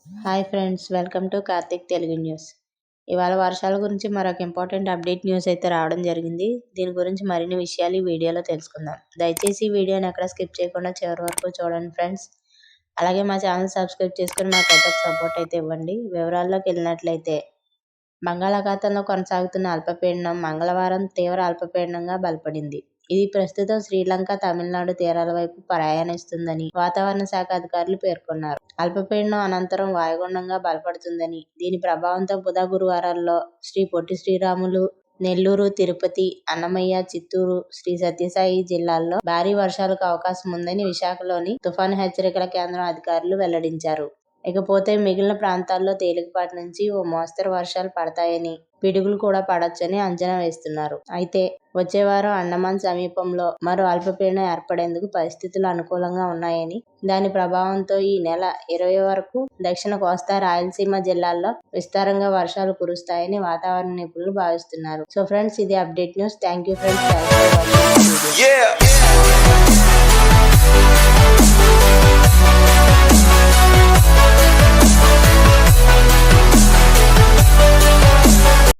Hi friends, welcome to Karthik Telugu news. ఇవాళ వర్షాల గురించి మరొక ఇంపార్టెంట్ అప్డేట్ న్యూస్ అయితే రావడం జరిగింది. దీని గురించి మరిన్ని విషయాలు ఈ వీడియోలో తెలుసుకుందాం. దయచేసి ఈ వీడియోని ఎక్కడ స్కిప్ చేయకుండా చివరి వరకు చూడండి ఫ్రెండ్స్. అలాగే మా ఛానల్ సబ్స్క్రైబ్ చేసుకుని మాకైతే ఒక సపోర్ట్ అయితే ఇవ్వండి. వివరాల్లోకి వెళ్ళినట్లయితే బంగాళాఖాతంలో కొనసాగుతున్న అల్పపీడనం మంగళవారం తీవ్ర అల్పపీడనంగా బలపడింది. ఇది ప్రస్తుతం శ్రీలంక, తమిళనాడు తీరాల వైపు ప్రయాణిస్తుందని వాతావరణ శాఖ అధికారులు పేర్కొన్నారు. అల్పపీడనం అనంతరం వాయుగుండంగా బలపడుతుందని, దీని ప్రభావంతో బుధ, గురువారాల్లో శ్రీ పొట్టి శ్రీరాములు, నెల్లూరు, తిరుపతి, అన్నమయ్య, చిత్తూరు, శ్రీ సత్యసాయి జిల్లాల్లో భారీ వర్షాలకు అవకాశం ఉందని విశాఖలోని తుఫాను హెచ్చరికల కేంద్రం అధికారులు వెల్లడించారు. ఇకపోతే మిగిలిన ప్రాంతాల్లో తేలికపాటి నుంచి ఓ మోస్తరు వర్షాలు పడతాయని, పిడుగులు కూడా పడొచ్చని అంచనా వేస్తున్నారు. అయితే వచ్చే వారం అండమాన్ సమీపంలో మరో అల్పపీడనం ఏర్పడేందుకు పరిస్థితులు అనుకూలంగా ఉన్నాయని, దాని ప్రభావంతో ఈ నెల 20 వరకు దక్షిణ కోస్తా, రాయలసీమ జిల్లాల్లో విస్తారంగా వర్షాలు కురుస్తాయని వాతావరణ నిపుణులు భావిస్తున్నారు. సో ఫ్రెండ్స్, ఇది update news. Thank you friends.